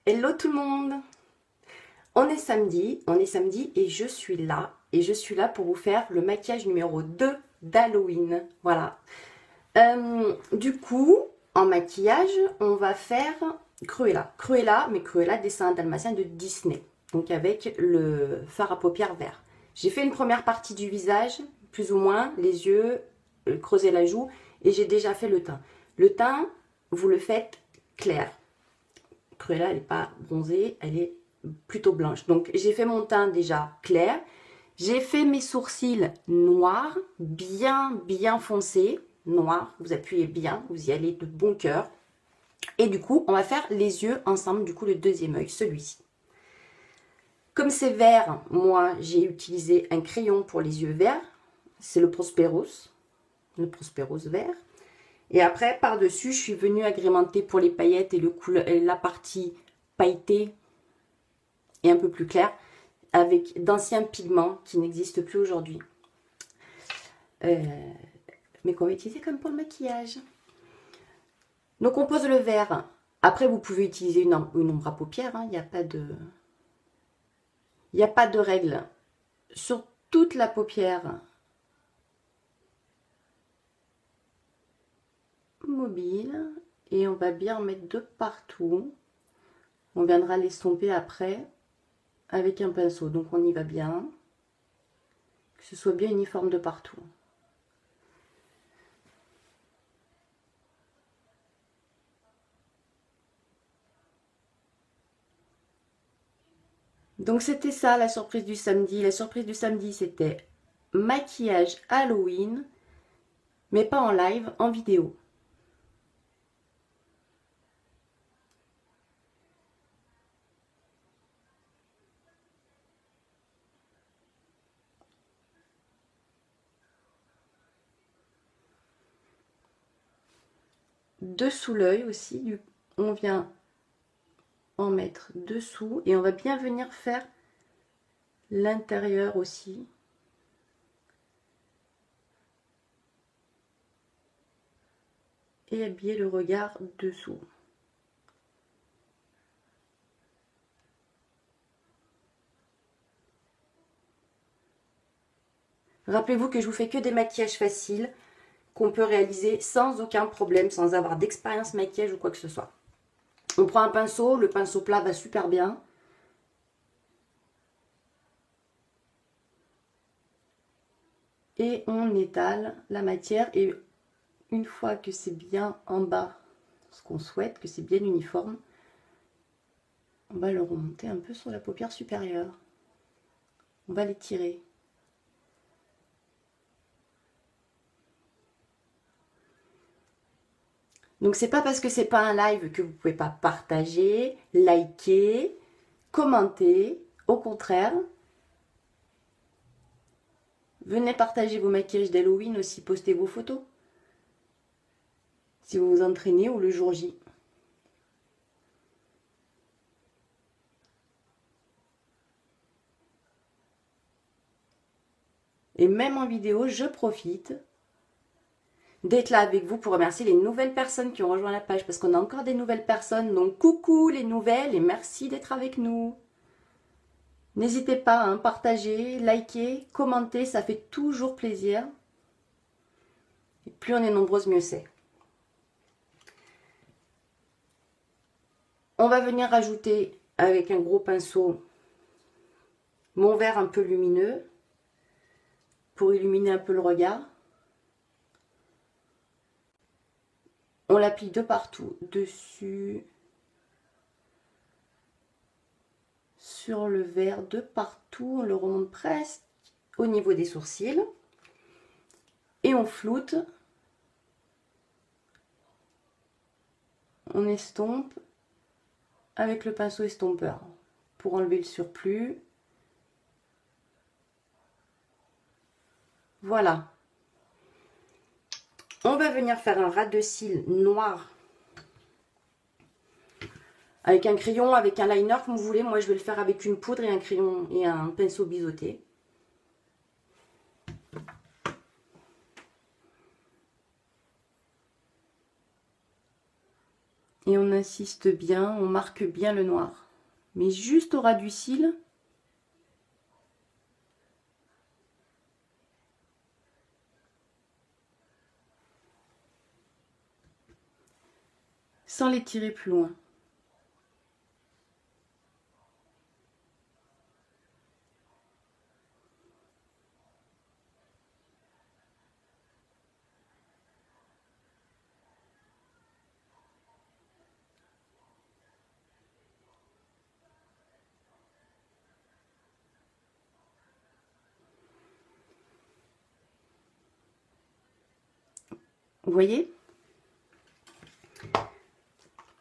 Hello tout le monde. On est samedi et je suis là. Et je suis là pour vous faire le maquillage numéro 2 d'Halloween. Voilà. Du coup, en maquillage, on va faire Cruella. Cruella, mais Cruella, dessin dalmatien de Disney. Donc avec le fard à paupières vert. J'ai fait une première partie du visage, plus ou moins, les yeux, creuser la joue. Et j'ai déjà fait le teint. Le teint, vous le faites clair. Cruella, elle n'est pas bronzée, elle est plutôt blanche. Donc, j'ai fait mon teint déjà clair. J'ai fait mes sourcils noirs, bien foncés. Noir, vous appuyez bien, vous y allez de bon cœur. Et du coup, on va faire les yeux ensemble, du coup, le deuxième œil, celui-ci. Comme c'est vert, moi, j'ai utilisé un crayon pour les yeux verts. C'est le Prosperos vert. Et après, par-dessus, je suis venue agrémenter pour les paillettes et la partie pailletée et un peu plus claire avec d'anciens pigments qui n'existent plus aujourd'hui. Mais qu'on va utiliser comme pour le maquillage. Donc on pose le vert. Après, vous pouvez utiliser une ombre à paupières. Il n'y a pas de règle. Sur toute la paupière mobile. Et on va bien en mettre de partout. On viendra l'estomper après avec un pinceau. Donc on y va bien. Que ce soit bien uniforme de partout. Donc c'était ça la surprise du samedi. La surprise du samedi, c'était maquillage Halloween, mais pas en live, en vidéo. Dessous l'œil aussi, on vient en mettre dessous et on va bien venir faire l'intérieur aussi. Et habiller le regard dessous. Rappelez-vous que je vous fais que des maquillages faciles qu'on peut réaliser sans aucun problème, sans avoir d'expérience maquillage ou quoi que ce soit. On prend un pinceau, le pinceau plat va super bien. Et on étale la matière et une fois que c'est bien en bas, ce qu'on souhaite, que c'est bien uniforme, on va le remonter un peu sur la paupière supérieure. On va l'étirer. Donc c'est pas parce que c'est pas un live que vous pouvez pas partager, liker, commenter. Au contraire, venez partager vos maquillages d'Halloween aussi, postez vos photos. Si vous vous entraînez ou le jour J. Et même en vidéo, je profite d'être là avec vous pour remercier les nouvelles personnes qui ont rejoint la page parce qu'on a encore des nouvelles personnes. Donc coucou les nouvelles et merci d'être avec nous. N'hésitez pas à partager, liker, commenter, ça fait toujours plaisir. Et plus on est nombreuses, mieux c'est. On va venir rajouter avec un gros pinceau mon vert un peu lumineux pour illuminer un peu le regard. On l'applique de partout, dessus, sur le vert, de partout. On le remonte presque au niveau des sourcils. Et on floute. On estompe avec le pinceau estompeur pour enlever le surplus. Voilà. On va venir faire un ras de cils noir avec un crayon, avec un liner comme vous voulez. Moi, je vais le faire avec une poudre et un crayon et un pinceau biseauté. Et on insiste bien, on marque bien le noir. Mais juste au ras du cil. Sans les tirer plus loin. Vous voyez?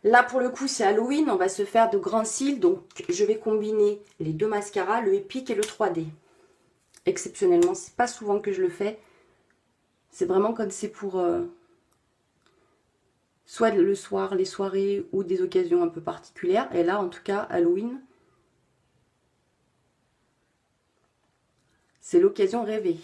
Là, pour le coup, c'est Halloween. On va se faire de grands cils. Donc, je vais combiner les deux mascaras, le Epic et le 3D. Exceptionnellement, c'est pas souvent que je le fais. C'est vraiment quand c'est pour soit le soir, les soirées ou des occasions un peu particulières. Et là, en tout cas, Halloween, c'est l'occasion rêvée.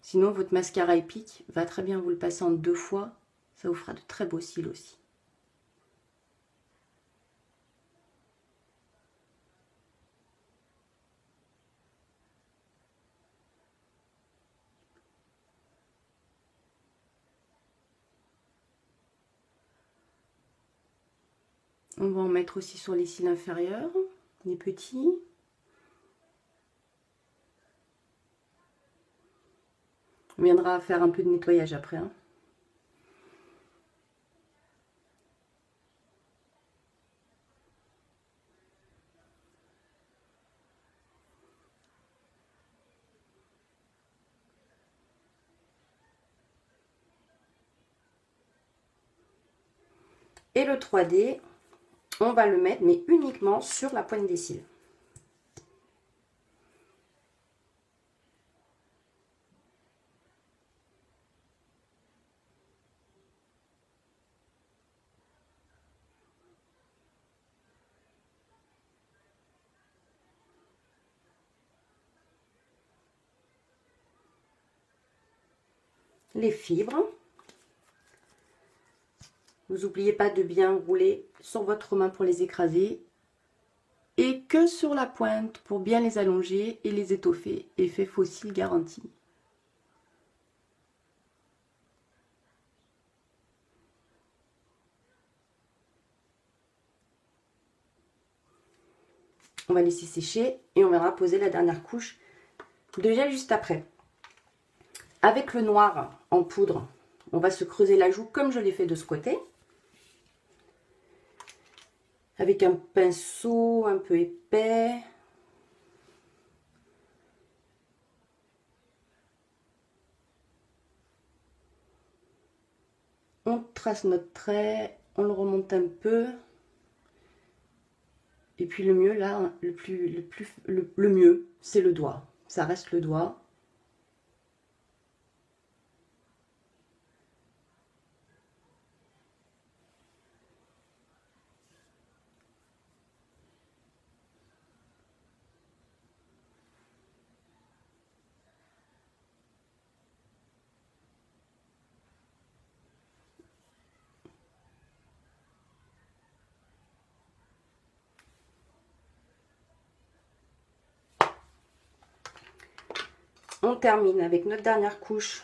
Sinon, votre mascara Epic va très bien vous le passer en 2 fois. Ça vous fera de très beaux cils aussi. On va en mettre aussi sur les cils inférieurs, les petits. On viendra faire un peu de nettoyage après. Hein. Et le 3D, on va le mettre, mais uniquement sur la pointe des cils. Les fibres. Vous n'oubliez pas de bien rouler sur votre main pour les écraser. Et que sur la pointe pour bien les allonger et les étoffer. Effet fossile garanti. On va laisser sécher et on viendra poser la dernière couche de gel juste après. Avec le noir en poudre, on va se creuser la joue comme je l'ai fait de ce côté. Avec un pinceau un peu épais. On trace notre trait, on le remonte un peu. Et puis le mieux là, le mieux, c'est le doigt. Ça reste le doigt. On termine avec notre dernière couche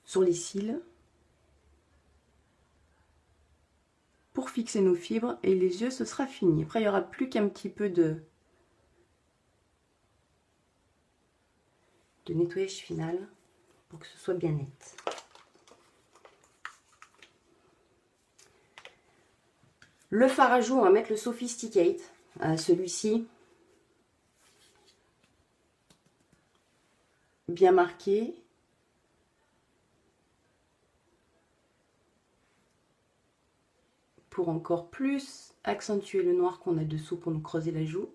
sur les cils pour fixer nos fibres et les yeux, ce sera fini. Après, il n'y aura plus qu'un petit peu de nettoyage final pour que ce soit bien net. Le fard à joues, on va mettre le Sophisticate, celui-ci. Bien marqué. Pour encore plus accentuer le noir qu'on a dessous pour nous creuser la joue.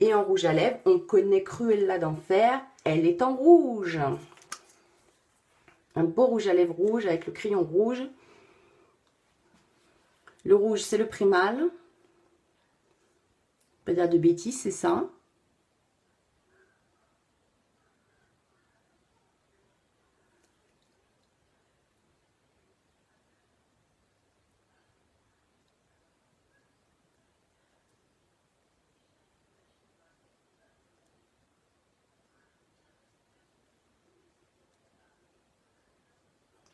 Et en rouge à lèvres, on connaît Cruella d'Enfer, elle est en rouge. Un beau rouge à lèvres rouge avec le crayon rouge. Le rouge, c'est le Primal. Pas dire de bêtises, c'est ça.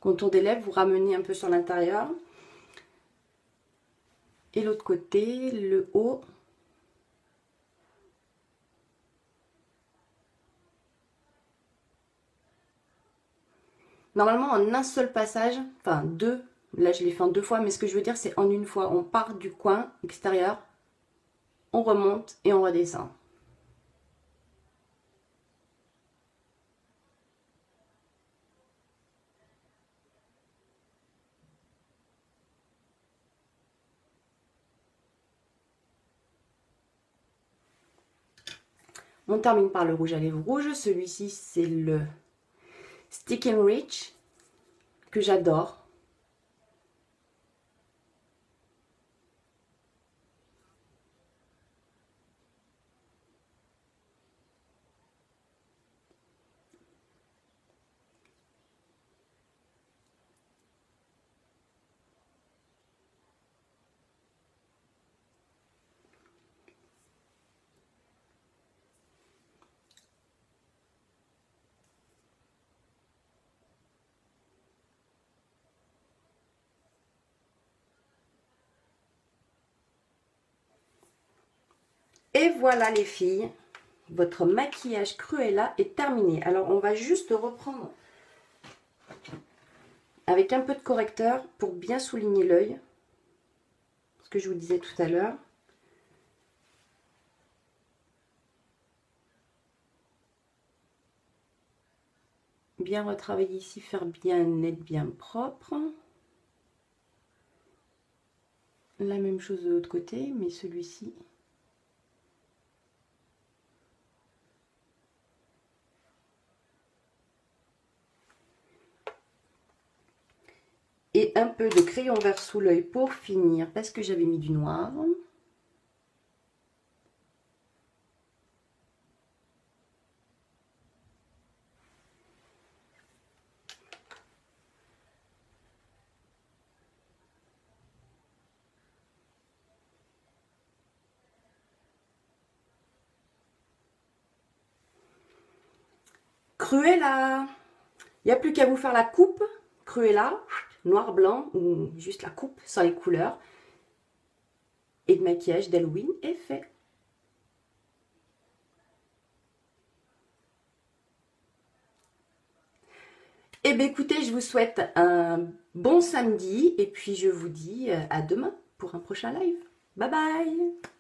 Contour des lèvres, vous ramenez un peu sur l'intérieur. Et l'autre côté, le haut. Normalement, en un seul passage, enfin deux, là je l'ai fait en 2 fois, mais ce que je veux dire, c'est en une fois. On part du coin extérieur, on remonte et on redescend. On termine par le rouge à lèvres rouge. Celui-ci, c'est le Stick and Reach que j'adore. Et voilà les filles, votre maquillage Cruella est terminé. Alors on va juste reprendre avec un peu de correcteur pour bien souligner l'œil. Ce que je vous disais tout à l'heure. Bien retravailler ici, faire bien net, bien propre. La même chose de l'autre côté, mais celui-ci. Et un peu de crayon vert sous l'œil pour finir, parce que j'avais mis du noir. Cruella! Il n'y a plus qu'à vous faire la coupe Cruella, noir, blanc, ou juste la coupe sans les couleurs. Et le maquillage d'Halloween est fait. Eh bien écoutez, je vous souhaite un bon samedi et puis je vous dis à demain pour un prochain live. Bye bye!